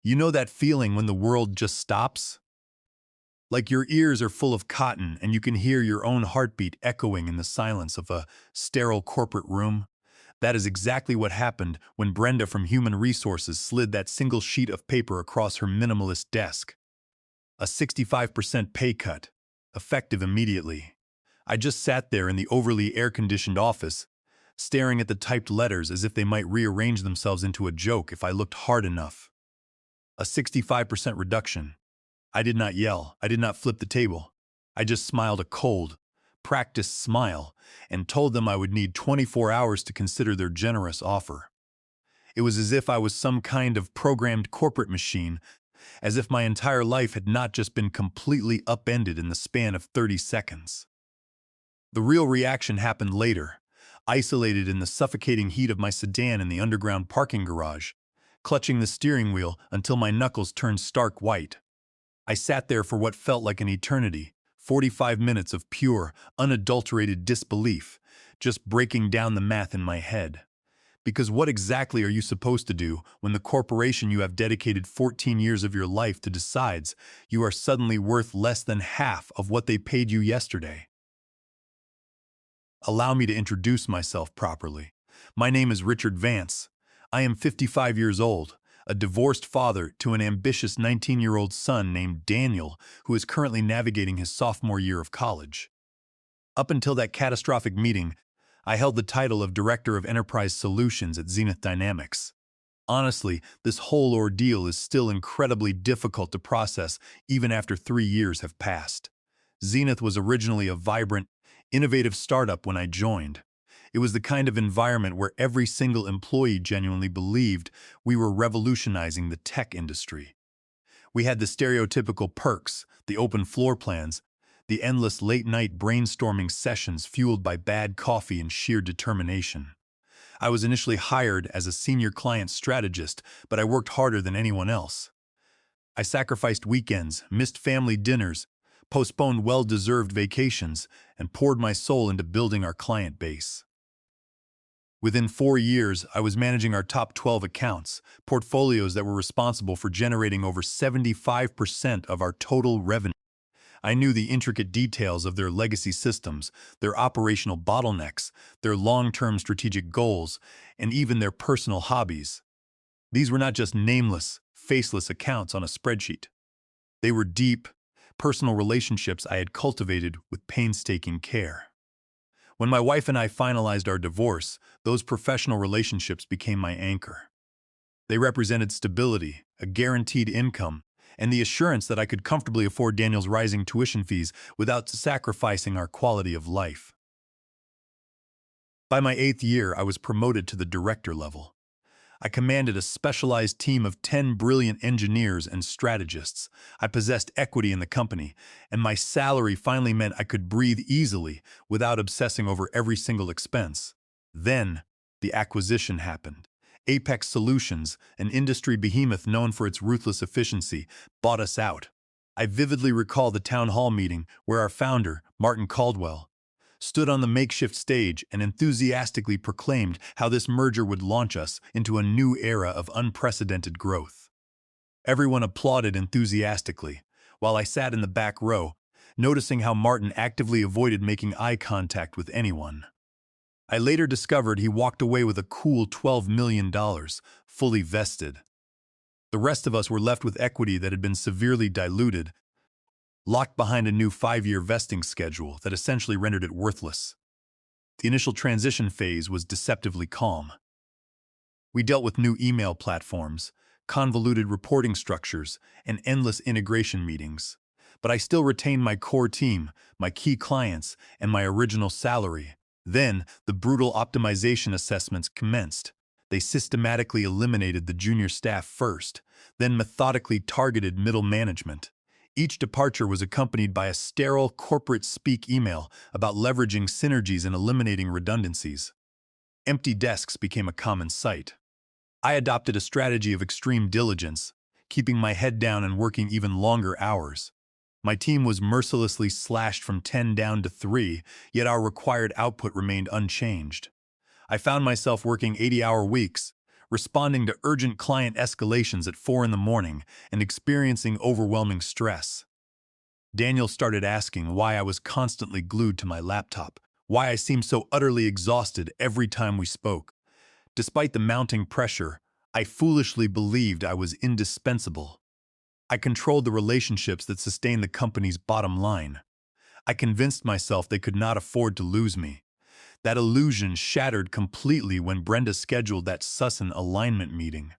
You know that feeling when the world just stops? Like your ears are full of cotton and you can hear your own heartbeat echoing in the silence of a sterile corporate room? That is exactly what happened when Brenda from Human Resources slid that single sheet of paper across her minimalist desk. A 65% pay cut, effective immediately. I just sat there in the overly air-conditioned office, staring at the typed letters as if they might rearrange themselves into a joke if I looked hard enough. A 65% reduction. I did not yell. I did not flip the table. I just smiled a cold, practiced smile and told them I would need 24 hours to consider their generous offer. It was as if I was some kind of programmed corporate machine, as if my entire life had not just been completely upended in the span of 30 seconds. The real reaction happened later, isolated in the suffocating heat of my sedan in the underground parking garage, clutching the steering wheel until my knuckles turned stark white. I sat there for what felt like an eternity, 45 minutes of pure, unadulterated disbelief, just breaking down the math in my head. Because what exactly are you supposed to do when the corporation you have dedicated 14 years of your life to decides you are suddenly worth less than half of what they paid you yesterday? Allow me to introduce myself properly. My name is Richard Vance. I am 55 years old, a divorced father to an ambitious 19-year-old son named Daniel, who is currently navigating his sophomore year of college. Up until that catastrophic meeting, I held the title of Director of Enterprise Solutions at Zenith Dynamics. Honestly, this whole ordeal is still incredibly difficult to process even after 3 years have passed. Zenith was originally a vibrant, innovative startup when I joined. It was the kind of environment where every single employee genuinely believed we were revolutionizing the tech industry. We had the stereotypical perks, the open floor plans, the endless late-night brainstorming sessions fueled by bad coffee and sheer determination. I was initially hired as a senior client strategist, but I worked harder than anyone else. I sacrificed weekends, missed family dinners, postponed well-deserved vacations, and poured my soul into building our client base. Within 4 years, I was managing our top 12 accounts, portfolios that were responsible for generating over 75% of our total revenue. I knew the intricate details of their legacy systems, their operational bottlenecks, their long-term strategic goals, and even their personal hobbies. These were not just nameless, faceless accounts on a spreadsheet. They were deep, personal relationships I had cultivated with painstaking care. When my wife and I finalized our divorce, those professional relationships became my anchor. They represented stability, a guaranteed income, and the assurance that I could comfortably afford Daniel's rising tuition fees without sacrificing our quality of life. By my 8th year, I was promoted to the director level. I commanded a specialized team of 10 brilliant engineers and strategists. I possessed equity in the company, and my salary finally meant I could breathe easily without obsessing over every single expense. Then, the acquisition happened. Apex Solutions, an industry behemoth known for its ruthless efficiency, bought us out. I vividly recall the town hall meeting where our founder, Martin Caldwell, stood on the makeshift stage and enthusiastically proclaimed how this merger would launch us into a new era of unprecedented growth. Everyone applauded enthusiastically, while I sat in the back row, noticing how Martin actively avoided making eye contact with anyone. I later discovered he walked away with a cool $12 million, fully vested. The rest of us were left with equity that had been severely diluted, locked behind a new 5-year vesting schedule that essentially rendered it worthless. The initial transition phase was deceptively calm. We dealt with new email platforms, convoluted reporting structures, and endless integration meetings. But I still retained my core team, my key clients, and my original salary. Then, the brutal optimization assessments commenced. They systematically eliminated the junior staff first, then methodically targeted middle management. Each departure was accompanied by a sterile corporate-speak email about leveraging synergies and eliminating redundancies. Empty desks became a common sight. I adopted a strategy of extreme diligence, keeping my head down and working even longer hours. My team was mercilessly slashed from 10 down to 3, yet our required output remained unchanged. I found myself working 80-hour weeks, responding to urgent client escalations at 4 in the morning and experiencing overwhelming stress. Daniel started asking why I was constantly glued to my laptop, why I seemed so utterly exhausted every time we spoke. Despite the mounting pressure, I foolishly believed I was indispensable. I controlled the relationships that sustained the company's bottom line. I convinced myself they could not afford to lose me. That illusion shattered completely when Brenda scheduled that Susan alignment meeting.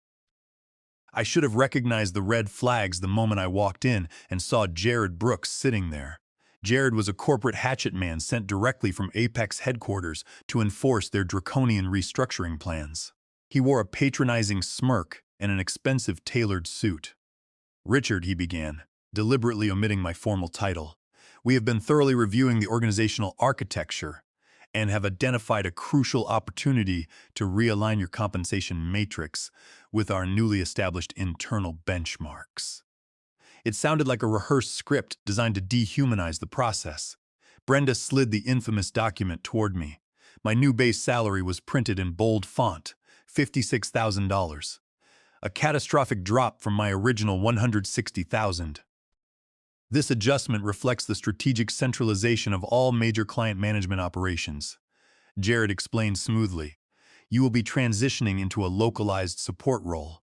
I should have recognized the red flags the moment I walked in and saw Jared Brooks sitting there. Jared was a corporate hatchet man sent directly from Apex headquarters to enforce their draconian restructuring plans. He wore a patronizing smirk and an expensive tailored suit. "Richard," he began, deliberately omitting my formal title, "we have been thoroughly reviewing the organizational architecture and have identified a crucial opportunity to realign your compensation matrix with our newly established internal benchmarks." It sounded like a rehearsed script designed to dehumanize the process. Brenda slid the infamous document toward me. My new base salary was printed in bold font, $56,000. A catastrophic drop from my original $160,000. This adjustment reflects the strategic centralization of all major client management operations. Jared explained smoothly. You will be transitioning into a localized support role.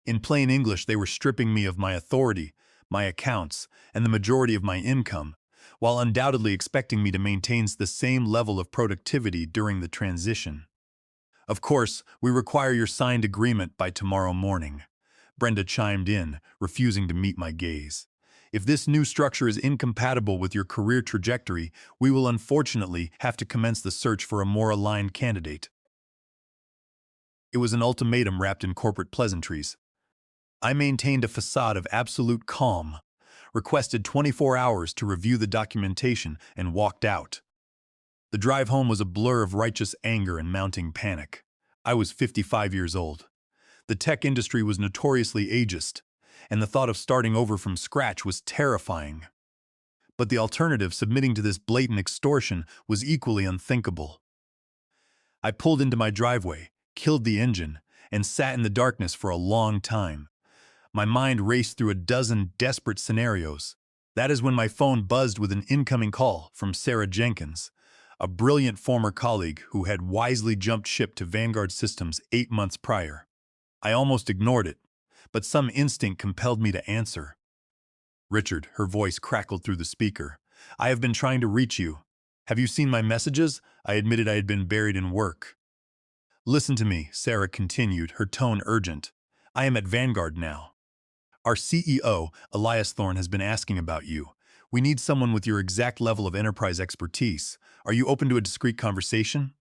In plain English, they were stripping me of my authority, my accounts, and the majority of my income, while undoubtedly expecting me to maintain the same level of productivity during the transition. "Of course, we require your signed agreement by tomorrow morning," Brenda chimed in, refusing to meet my gaze. "If this new structure is incompatible with your career trajectory, we will unfortunately have to commence the search for a more aligned candidate." It was an ultimatum wrapped in corporate pleasantries. I maintained a facade of absolute calm, requested 24 hours to review the documentation, and walked out. The drive home was a blur of righteous anger and mounting panic. I was 55 years old. The tech industry was notoriously ageist, and the thought of starting over from scratch was terrifying. But the alternative, submitting to this blatant extortion, was equally unthinkable. I pulled into my driveway, killed the engine, and sat in the darkness for a long time. My mind raced through a dozen desperate scenarios. That is when my phone buzzed with an incoming call from Sarah Jenkins, a brilliant former colleague who had wisely jumped ship to Vanguard Systems 8 months prior. I almost ignored it, but some instinct compelled me to answer. "Richard," her voice crackled through the speaker, "I have been trying to reach you. Have you seen my messages?" I admitted I had been buried in work. "Listen to me," Sarah continued, her tone urgent. "I am at Vanguard now. Our CEO, Elias Thorne, has been asking about you. We need someone with your exact level of enterprise expertise. Are you open to a discreet conversation?"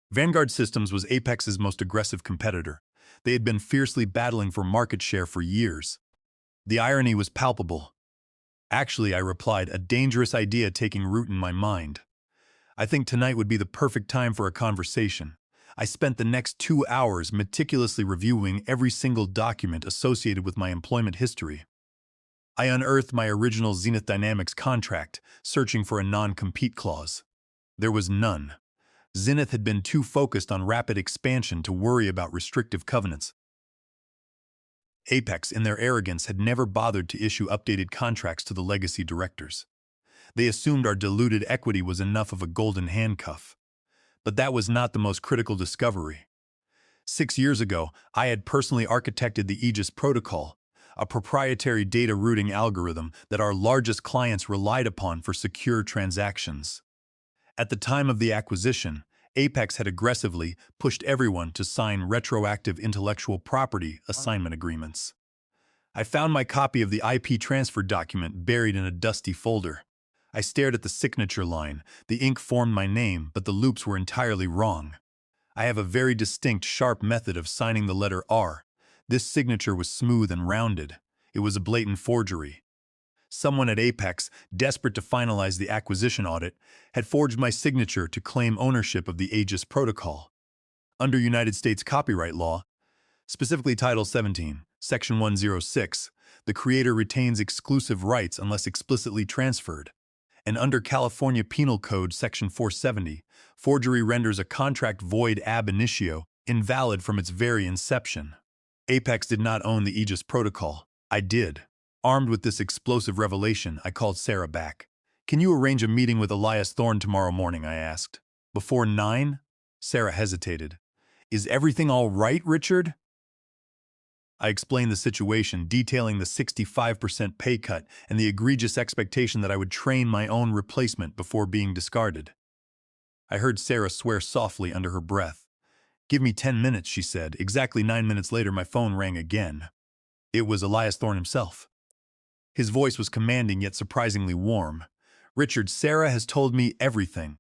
Vanguard Systems was Apex's most aggressive competitor. They had been fiercely battling for market share for years. The irony was palpable. "Actually," I replied, a dangerous idea taking root in my mind. "I think tonight would be the perfect time for a conversation." I spent the next 2 hours meticulously reviewing every single document associated with my employment history. I unearthed my original Zenith Dynamics contract, searching for a non-compete clause. There was none. Zenith had been too focused on rapid expansion to worry about restrictive covenants. Apex, in their arrogance, had never bothered to issue updated contracts to the legacy directors. They assumed our diluted equity was enough of a golden handcuff. But that was not the most critical discovery. 6 years ago, I had personally architected the Aegis Protocol, a proprietary data routing algorithm that our largest clients relied upon for secure transactions. At the time of the acquisition, Apex had aggressively pushed everyone to sign retroactive intellectual property assignment agreements. I found my copy of the IP transfer document buried in a dusty folder. I stared at the signature line. The ink formed my name, but the loops were entirely wrong. I have a very distinct, sharp method of signing the letter R. This signature was smooth and rounded. It was a blatant forgery. Someone at Apex, desperate to finalize the acquisition audit, had forged my signature to claim ownership of the Aegis Protocol. Under United States copyright law, specifically Title 17, Section 106, the creator retains exclusive rights unless explicitly transferred. And under California Penal Code Section 470, forgery renders a contract void ab initio invalid from its very inception. Apex did not own the Aegis protocol. I did. Armed with this explosive revelation, I called Sarah back. "Can you arrange a meeting with Elias Thorne tomorrow morning?" I asked. "Before 9? Sarah hesitated. "Is everything all right, Richard?" I explained the situation, detailing the 65% pay cut and the egregious expectation that I would train my own replacement before being discarded. I heard Sarah swear softly under her breath. "Give me 10 minutes," she said. Exactly 9 minutes later, my phone rang again. It was Elias Thorne himself. His voice was commanding yet surprisingly warm. "Richard, Sarah has told me everything.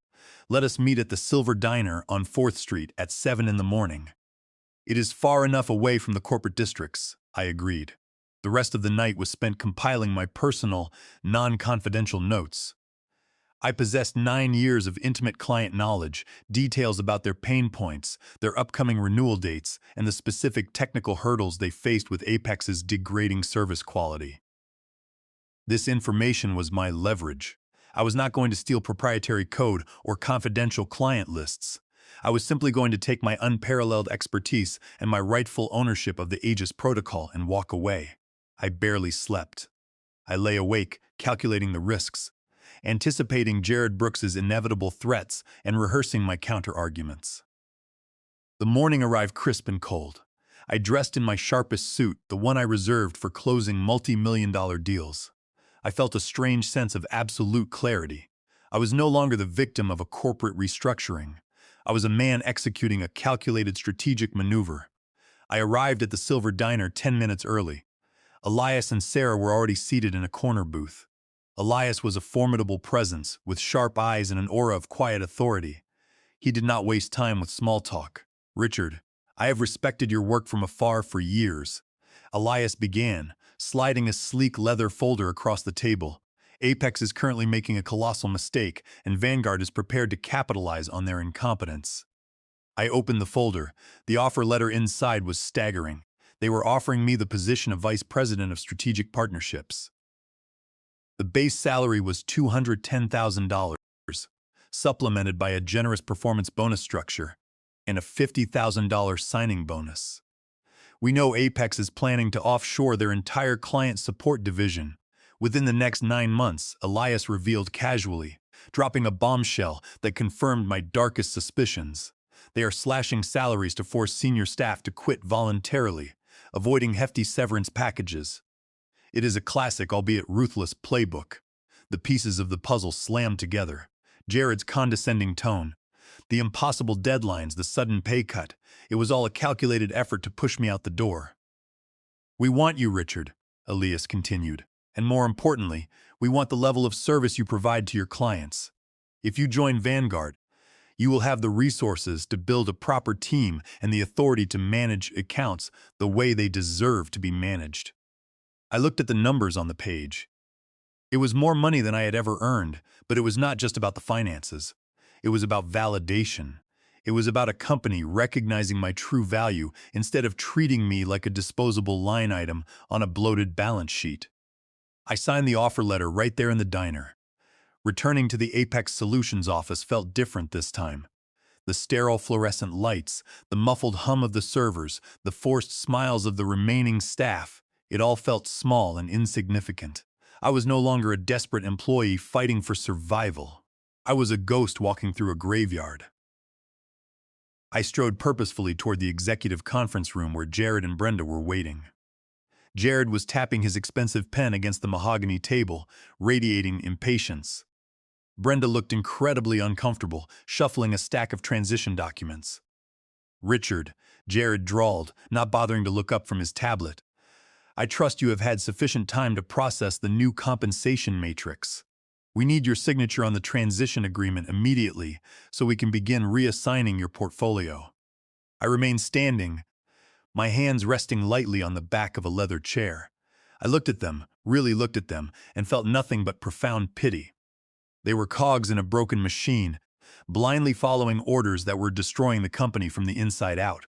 Let us meet at the Silver Diner on 4th Street at 7 in the morning." "It is far enough away from the corporate districts," I agreed. The rest of the night was spent compiling my personal, non-confidential notes. I possessed 9 years of intimate client knowledge, details about their pain points, their upcoming renewal dates, and the specific technical hurdles they faced with Apex's degrading service quality. This information was my leverage. I was not going to steal proprietary code or confidential client lists. I was simply going to take my unparalleled expertise and my rightful ownership of the Aegis protocol and walk away. I barely slept. I lay awake, calculating the risks, anticipating Jared Brooks's inevitable threats and rehearsing my counter-arguments. The morning arrived crisp and cold. I dressed in my sharpest suit, the one I reserved for closing multi-million-dollar deals. I felt a strange sense of absolute clarity. I was no longer the victim of a corporate restructuring. I was a man executing a calculated strategic maneuver. I arrived at the Silver Diner 10 minutes early. Elias and Sarah were already seated in a corner booth. Elias was a formidable presence, with sharp eyes and an aura of quiet authority. He did not waste time with small talk. "Richard, I have respected your work from afar for years." Elias began, sliding a sleek leather folder across the table. "Apex is currently making a colossal mistake, and Vanguard is prepared to capitalize on their incompetence." I opened the folder. The offer letter inside was staggering. They were offering me the position of Vice President of Strategic Partnerships. The base salary was $210,000, supplemented by a generous performance bonus structure and a $50,000 signing bonus. "We know Apex is planning to offshore their entire client support division within the next 9 months," Elias revealed casually, dropping a bombshell that confirmed my darkest suspicions. "They are slashing salaries to force senior staff to quit voluntarily, avoiding hefty severance packages." It is a classic, albeit ruthless, playbook. The pieces of the puzzle slammed together. Jared's condescending tone, the impossible deadlines, the sudden pay cut. It was all a calculated effort to push me out the door. "We want you, Richard," Elias continued. "And more importantly, we want the level of service you provide to your clients. If you join Vanguard, you will have the resources to build a proper team and the authority to manage accounts the way they deserve to be managed." I looked at the numbers on the page. It was more money than I had ever earned, but it was not just about the finances. It was about validation. It was about a company recognizing my true value instead of treating me like a disposable line item on a bloated balance sheet. I signed the offer letter right there in the diner. Returning to the Apex Solutions office felt different this time. The sterile fluorescent lights, the muffled hum of the servers, the forced smiles of the remaining staff, it all felt small and insignificant. I was no longer a desperate employee fighting for survival. I was a ghost walking through a graveyard. I strode purposefully toward the executive conference room where Jared and Brenda were waiting. Jared was tapping his expensive pen against the mahogany table, radiating impatience. Brenda looked incredibly uncomfortable, shuffling a stack of transition documents. "Richard," Jared drawled, not bothering to look up from his tablet, "I trust you have had sufficient time to process the new compensation matrix. We need your signature on the transition agreement immediately so we can begin reassigning your portfolio." I remained standing, my hands resting lightly on the back of a leather chair. I looked at them, really looked at them, and felt nothing but profound pity. They were cogs in a broken machine, blindly following orders that were destroying the company from the inside out.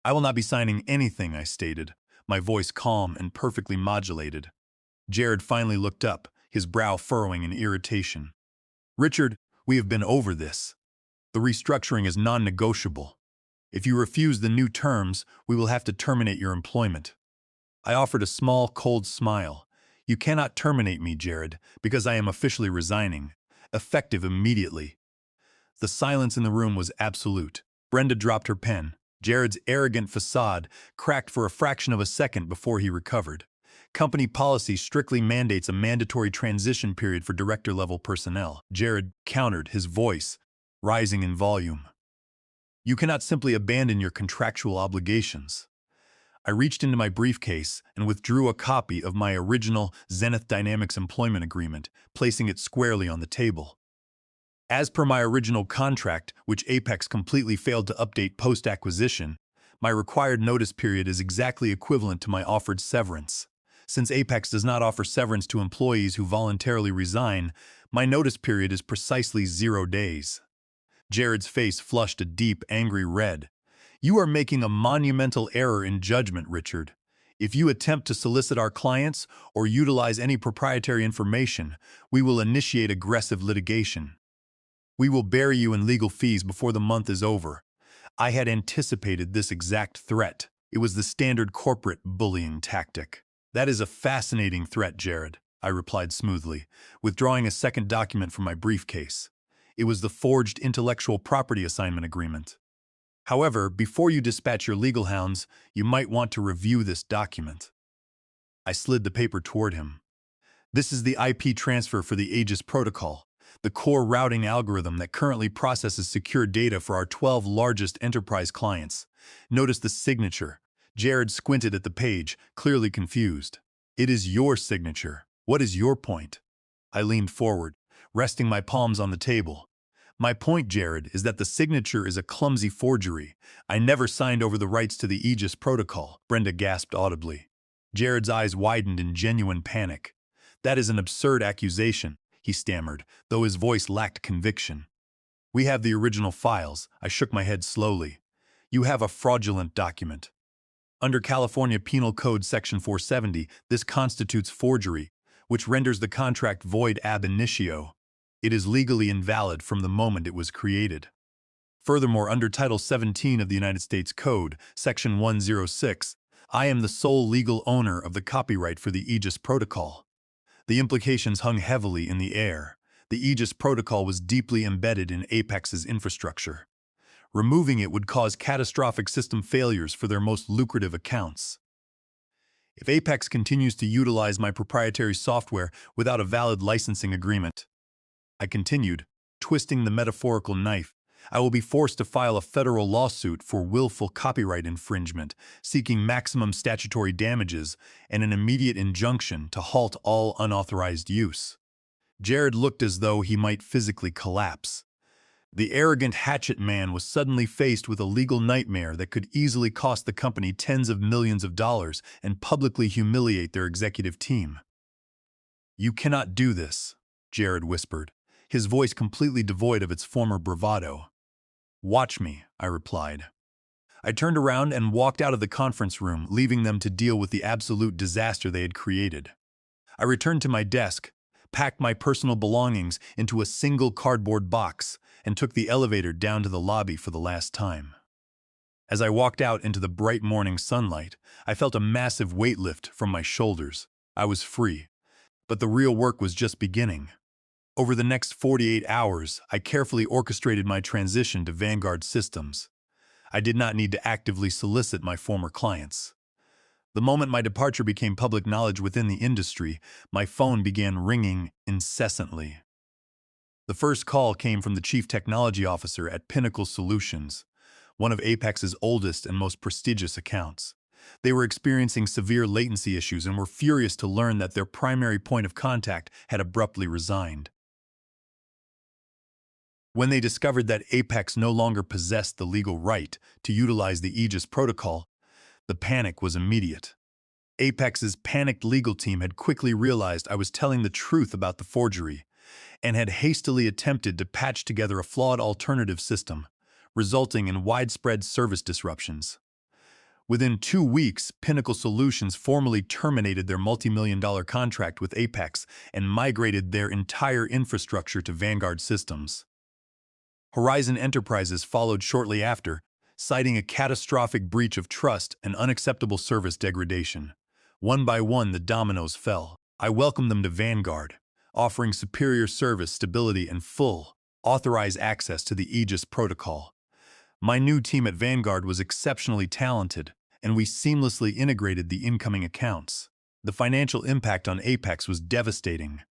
"I will not be signing anything," I stated, my voice calm and perfectly modulated. Jared finally looked up, his brow furrowing in irritation. "Richard, we have been over this. The restructuring is non-negotiable." If you refuse the new terms, we will have to terminate your employment. I offered a small, cold smile. You cannot terminate me, Jared, because I am officially resigning, effective immediately. The silence in the room was absolute. Brenda dropped her pen. Jared's arrogant facade cracked for a fraction of a second before he recovered. Company policy strictly mandates a mandatory transition period for director-level personnel. Jared countered, his voice rising in volume. You cannot simply abandon your contractual obligations. I reached into my briefcase and withdrew a copy of my original Zenith Dynamics employment agreement, placing it squarely on the table. As per my original contract, which Apex completely failed to update post-acquisition, my required notice period is exactly equivalent to my offered severance. Since Apex does not offer severance to employees who voluntarily resign, my notice period is precisely 0 days. Jared's face flushed a deep, angry red. You are making a monumental error in judgment, Richard. If you attempt to solicit our clients or utilize any proprietary information, we will initiate aggressive litigation. We will bury you in legal fees before the month is over. I had anticipated this exact threat. It was the standard corporate bullying tactic. That is a fascinating threat, Jared, I replied smoothly, withdrawing a second document from my briefcase. It was the forged intellectual property assignment agreement. However, before you dispatch your legal hounds, you might want to review this document. I slid the paper toward him. This is the IP transfer for the Aegis protocol, the core routing algorithm that currently processes secure data for our 12 largest enterprise clients. Notice the signature. Jared squinted at the page, clearly confused. It is your signature. What is your point? I leaned forward, resting my palms on the table. My point, Jared, is that the signature is a clumsy forgery. I never signed over the rights to the Aegis protocol, Brenda gasped audibly. Jared's eyes widened in genuine panic. That is an absurd accusation, he stammered, though his voice lacked conviction. We have the original files. I shook my head slowly. You have a fraudulent document. Under California Penal Code Section 470, this constitutes forgery, which renders the contract void ab initio. It is legally invalid from the moment it was created. Furthermore, under Title 17 of the United States Code, Section 106, I am the sole legal owner of the copyright for the Aegis protocol. The implications hung heavily in the air. The Aegis protocol was deeply embedded in Apex's infrastructure. Removing it would cause catastrophic system failures for their most lucrative accounts. If Apex continues to utilize my proprietary software without a valid licensing agreement, I continued, twisting the metaphorical knife, I will be forced to file a federal lawsuit for willful copyright infringement, seeking maximum statutory damages and an immediate injunction to halt all unauthorized use. Jared looked as though he might physically collapse. The arrogant hatchet man was suddenly faced with a legal nightmare that could easily cost the company tens of millions of dollars and publicly humiliate their executive team. You cannot do this, Jared whispered, his voice completely devoid of its former bravado. Watch me, I replied. I turned around and walked out of the conference room, leaving them to deal with the absolute disaster they had created. I returned to my desk, packed my personal belongings into a single cardboard box, and took the elevator down to the lobby for the last time. As I walked out into the bright morning sunlight, I felt a massive weight lift from my shoulders. I was free, but the real work was just beginning. Over the next 48 hours, I carefully orchestrated my transition to Vanguard Systems. I did not need to actively solicit my former clients. The moment my departure became public knowledge within the industry, my phone began ringing incessantly. The first call came from the Chief Technology Officer at Pinnacle Solutions, one of Apex's oldest and most prestigious accounts. They were experiencing severe latency issues and were furious to learn that their primary point of contact had abruptly resigned. When they discovered that Apex no longer possessed the legal right to utilize the Aegis protocol, the panic was immediate. Apex's panicked legal team had quickly realized I was telling the truth about the forgery and had hastily attempted to patch together a flawed alternative system, resulting in widespread service disruptions. Within 2 weeks, Pinnacle Solutions formally terminated their multi-million-dollar contract with Apex and migrated their entire infrastructure to Vanguard Systems. Horizon Enterprises followed shortly after, citing a catastrophic breach of trust and unacceptable service degradation. One by one, the dominoes fell. I welcomed them to Vanguard, offering superior service, stability, and full, authorized access to the Aegis protocol. My new team at Vanguard was exceptionally talented, and we seamlessly integrated the incoming accounts. The financial impact on Apex was devastating.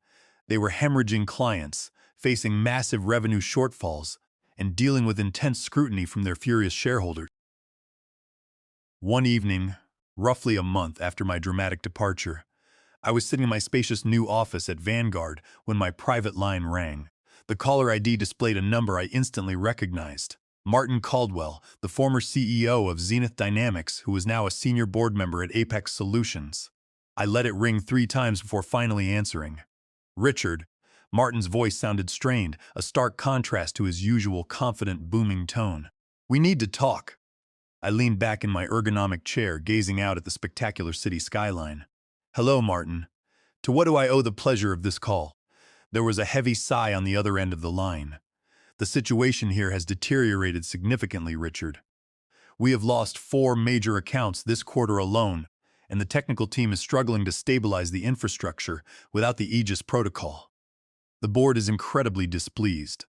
They were hemorrhaging clients, facing massive revenue shortfalls, and dealing with intense scrutiny from their furious shareholders. One evening, roughly a month after my dramatic departure, I was sitting in my spacious new office at Vanguard when my private line rang. The caller ID displayed a number I instantly recognized. Martin Caldwell, the former CEO of Zenith Dynamics, who was now a senior board member at Apex Solutions. I let it ring 3 times before finally answering. Richard. Martin's voice sounded strained, a stark contrast to his usual confident, booming tone. We need to talk. I leaned back in my ergonomic chair, gazing out at the spectacular city skyline. Hello, Martin. To what do I owe the pleasure of this call? There was a heavy sigh on the other end of the line. The situation here has deteriorated significantly, Richard. We have lost 4 major accounts this quarter alone, and the technical team is struggling to stabilize the infrastructure without the Aegis protocol. The board is incredibly displeased.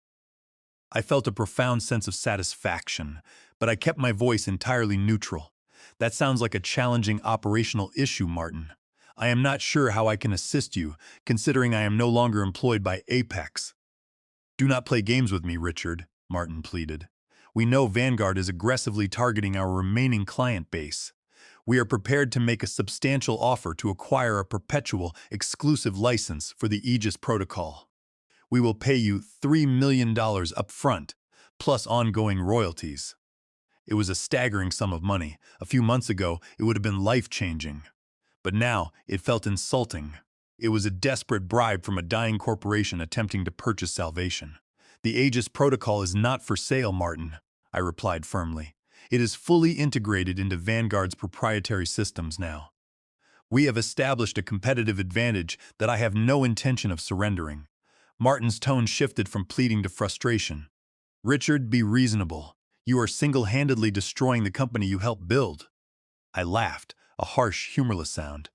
I felt a profound sense of satisfaction, but I kept my voice entirely neutral. That sounds like a challenging operational issue, Martin. I am not sure how I can assist you, considering I am no longer employed by Apex. Do not play games with me, Richard, Martin pleaded. We know Vanguard is aggressively targeting our remaining client base. We are prepared to make a substantial offer to acquire a perpetual, exclusive license for the Aegis protocol. We will pay you $3 million up front, plus ongoing royalties. It was a staggering sum of money. A few months ago, it would have been life-changing. But now, it felt insulting. It was a desperate bribe from a dying corporation attempting to purchase salvation. The Aegis protocol is not for sale, Martin, I replied firmly. It is fully integrated into Vanguard's proprietary systems now. We have established a competitive advantage that I have no intention of surrendering. Martin's tone shifted from pleading to frustration. Richard, be reasonable. You are single-handedly destroying the company you helped build. I laughed, a harsh, humorless sound.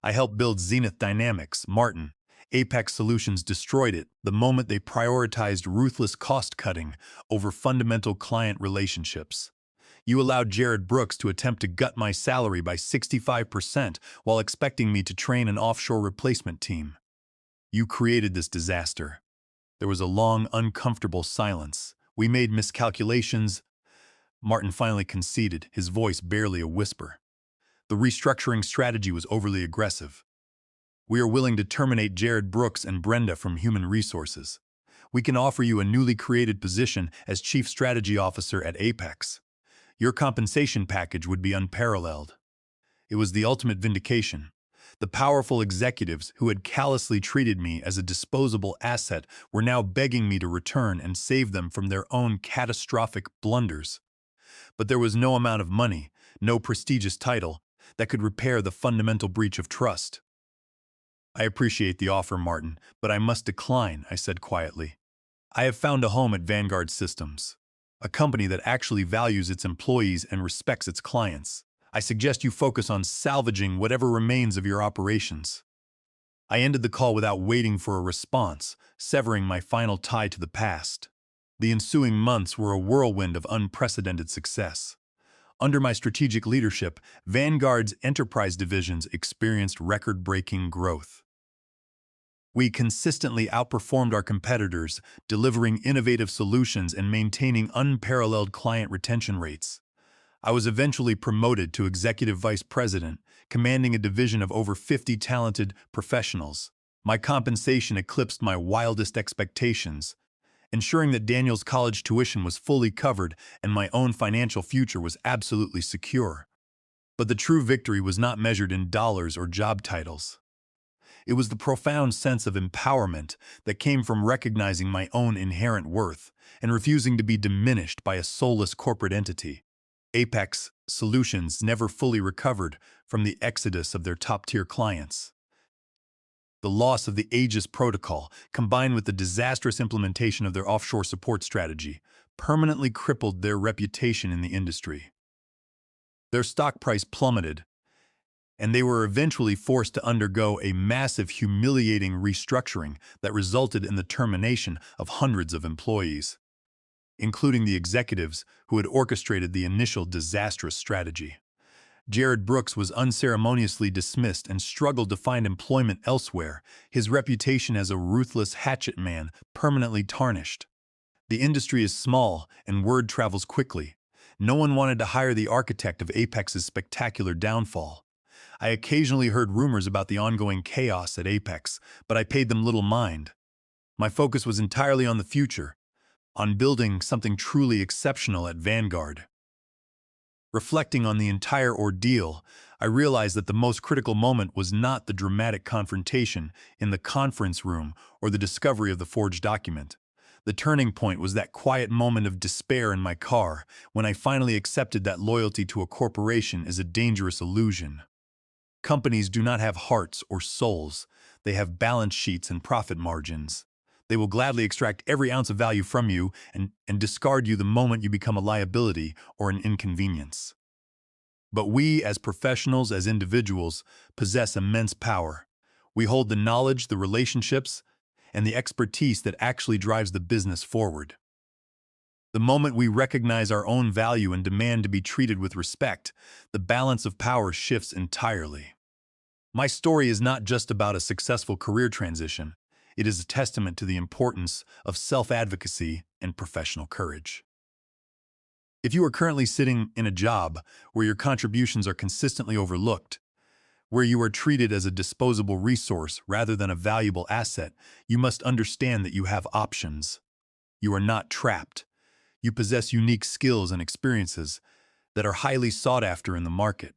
I helped build Zenith Dynamics, Martin. Apex Solutions destroyed it the moment they prioritized ruthless cost-cutting over fundamental client relationships. You allowed Jared Brooks to attempt to gut my salary by 65% while expecting me to train an offshore replacement team. You created this disaster. There was a long, uncomfortable silence. We made miscalculations. Martin finally conceded, his voice barely a whisper. The restructuring strategy was overly aggressive. We are willing to terminate Jared Brooks and Brenda from Human Resources. We can offer you a newly created position as Chief Strategy Officer at Apex. Your compensation package would be unparalleled. It was the ultimate vindication. The powerful executives who had callously treated me as a disposable asset were now begging me to return and save them from their own catastrophic blunders. But there was no amount of money, no prestigious title, that could repair the fundamental breach of trust. I appreciate the offer, Martin, but I must decline, I said quietly. I have found a home at Vanguard Systems, a company that actually values its employees and respects its clients. I suggest you focus on salvaging whatever remains of your operations. I ended the call without waiting for a response, severing my final tie to the past. The ensuing months were a whirlwind of unprecedented success. Under my strategic leadership, Vanguard's enterprise divisions experienced record-breaking growth. We consistently outperformed our competitors, delivering innovative solutions and maintaining unparalleled client retention rates. I was eventually promoted to Executive Vice President, commanding a division of over 50 talented professionals. My compensation eclipsed my wildest expectations, ensuring that Daniel's college tuition was fully covered and my own financial future was absolutely secure. But the true victory was not measured in dollars or job titles. It was the profound sense of empowerment that came from recognizing my own inherent worth and refusing to be diminished by a soulless corporate entity. Apex Solutions never fully recovered from the exodus of their top-tier clients. The loss of the Aegis protocol, combined with the disastrous implementation of their offshore support strategy, permanently crippled their reputation in the industry. Their stock price plummeted, and they were eventually forced to undergo a massive, humiliating restructuring that resulted in the termination of hundreds of employees, including the executives who had orchestrated the initial disastrous strategy. Jared Brooks was unceremoniously dismissed and struggled to find employment elsewhere, his reputation as a ruthless hatchet man permanently tarnished. The industry is small and word travels quickly. No one wanted to hire the architect of Apex's spectacular downfall. I occasionally heard rumors about the ongoing chaos at Apex, but I paid them little mind. My focus was entirely on the future, on building something truly exceptional at Vanguard. Reflecting on the entire ordeal, I realized that the most critical moment was not the dramatic confrontation in the conference room or the discovery of the forged document. The turning point was that quiet moment of despair in my car when I finally accepted that loyalty to a corporation is a dangerous illusion. Companies do not have hearts or souls. They have balance sheets and profit margins. They will gladly extract every ounce of value from you and discard you the moment you become a liability or an inconvenience. But we, as professionals, as individuals, possess immense power. We hold the knowledge, the relationships, and the expertise that actually drives the business forward. The moment we recognize our own value and demand to be treated with respect, the balance of power shifts entirely. My story is not just about a successful career transition. It is a testament to the importance of self-advocacy and professional courage. If you are currently sitting in a job where your contributions are consistently overlooked, where you are treated as a disposable resource rather than a valuable asset, you must understand that you have options. You are not trapped. You possess unique skills and experiences that are highly sought after in the market.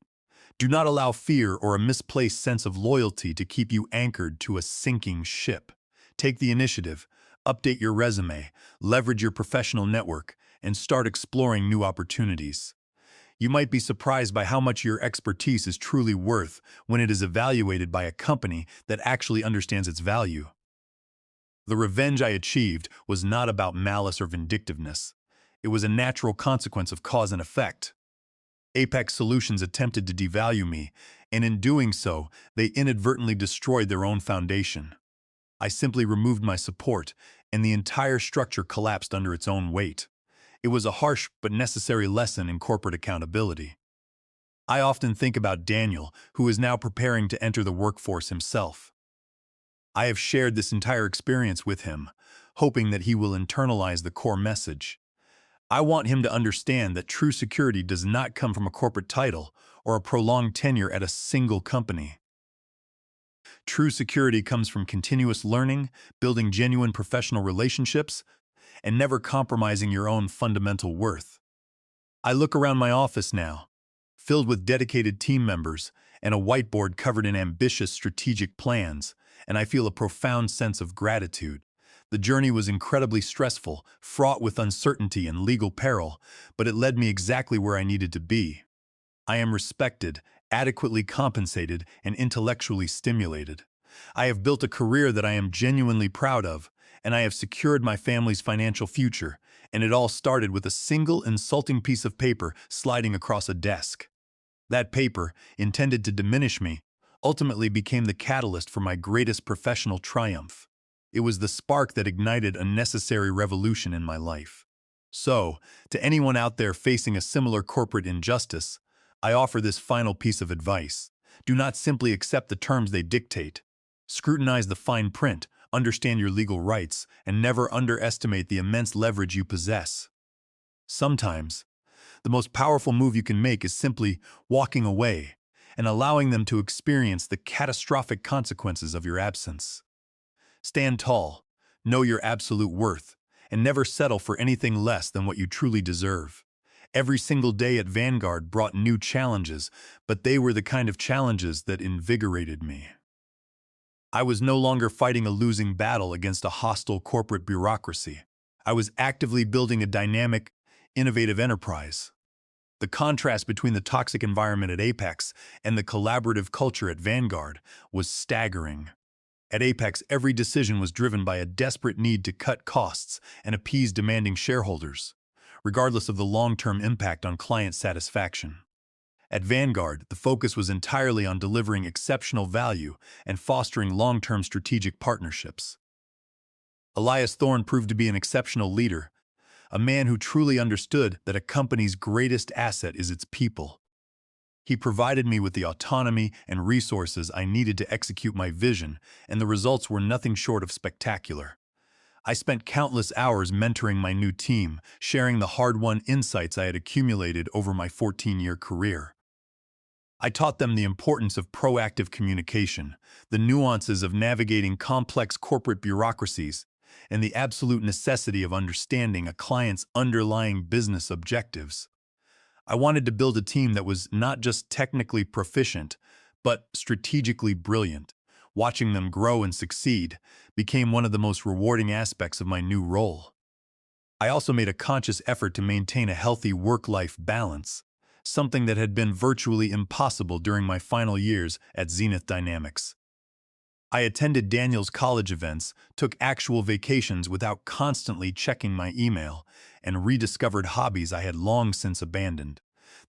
Do not allow fear or a misplaced sense of loyalty to keep you anchored to a sinking ship. Take the initiative, update your resume, leverage your professional network, and start exploring new opportunities. You might be surprised by how much your expertise is truly worth when it is evaluated by a company that actually understands its value. The revenge I achieved was not about malice or vindictiveness. It was a natural consequence of cause and effect. Apex Solutions attempted to devalue me, and in doing so, they inadvertently destroyed their own foundation. I simply removed my support, and the entire structure collapsed under its own weight. It was a harsh but necessary lesson in corporate accountability. I often think about Daniel, who is now preparing to enter the workforce himself. I have shared this entire experience with him, hoping that he will internalize the core message. I want him to understand that true security does not come from a corporate title or a prolonged tenure at a single company. True security comes from continuous learning, building genuine professional relationships, and never compromising your own fundamental worth. I look around my office now, filled with dedicated team members and a whiteboard covered in ambitious strategic plans, and I feel a profound sense of gratitude. The journey was incredibly stressful, fraught with uncertainty and legal peril, but it led me exactly where I needed to be. I am respected, adequately compensated, and intellectually stimulated. I have built a career that I am genuinely proud of, and I have secured my family's financial future, and it all started with a single insulting piece of paper sliding across a desk. That paper, intended to diminish me, ultimately became the catalyst for my greatest professional triumph. It was the spark that ignited a necessary revolution in my life. So, to anyone out there facing a similar corporate injustice, I offer this final piece of advice. Do not simply accept the terms they dictate. Scrutinize the fine print, understand your legal rights, and never underestimate the immense leverage you possess. Sometimes, the most powerful move you can make is simply walking away and allowing them to experience the catastrophic consequences of your absence. Stand tall, know your absolute worth, and never settle for anything less than what you truly deserve. Every single day at Vanguard brought new challenges, but they were the kind of challenges that invigorated me. I was no longer fighting a losing battle against a hostile corporate bureaucracy. I was actively building a dynamic, innovative enterprise. The contrast between the toxic environment at Apex and the collaborative culture at Vanguard was staggering. At Apex, every decision was driven by a desperate need to cut costs and appease demanding shareholders. regardless of the long-term impact on client satisfaction. At Vanguard, the focus was entirely on delivering exceptional value and fostering long-term strategic partnerships. Elias Thorne proved to be an exceptional leader, a man who truly understood that a company's greatest asset is its people. He provided me with the autonomy and resources I needed to execute my vision, and the results were nothing short of spectacular. I spent countless hours mentoring my new team, sharing the hard-won insights I had accumulated over my 14-year career. I taught them the importance of proactive communication, the nuances of navigating complex corporate bureaucracies, and the absolute necessity of understanding a client's underlying business objectives. I wanted to build a team that was not just technically proficient, but strategically brilliant. Watching them grow and succeed became one of the most rewarding aspects of my new role. I also made a conscious effort to maintain a healthy work-life balance, something that had been virtually impossible during my final years at Zenith Dynamics. I attended Daniel's college events, took actual vacations without constantly checking my email, and rediscovered hobbies I had long since abandoned.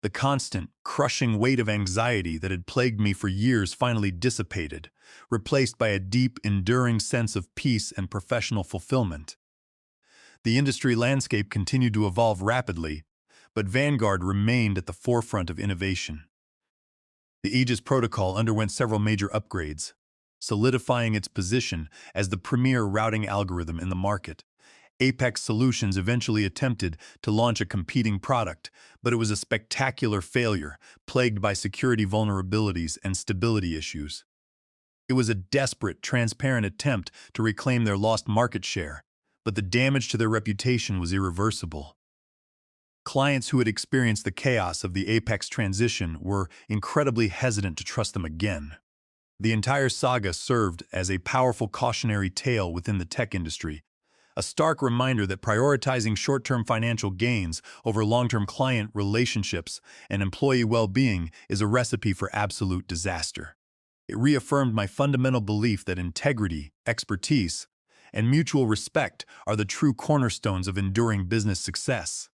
The constant, crushing weight of anxiety that had plagued me for years finally dissipated, replaced by a deep, enduring sense of peace and professional fulfillment. The industry landscape continued to evolve rapidly, but Vanguard remained at the forefront of innovation. The Aegis protocol underwent several major upgrades, solidifying its position as the premier routing algorithm in the market. Apex Solutions eventually attempted to launch a competing product, but it was a spectacular failure, plagued by security vulnerabilities and stability issues. It was a desperate, transparent attempt to reclaim their lost market share, but the damage to their reputation was irreversible. Clients who had experienced the chaos of the Apex transition were incredibly hesitant to trust them again. The entire saga served as a powerful cautionary tale within the tech industry, a stark reminder that prioritizing short-term financial gains over long-term client relationships and employee well-being is a recipe for absolute disaster. It reaffirmed my fundamental belief that integrity, expertise, and mutual respect are the true cornerstones of enduring business success.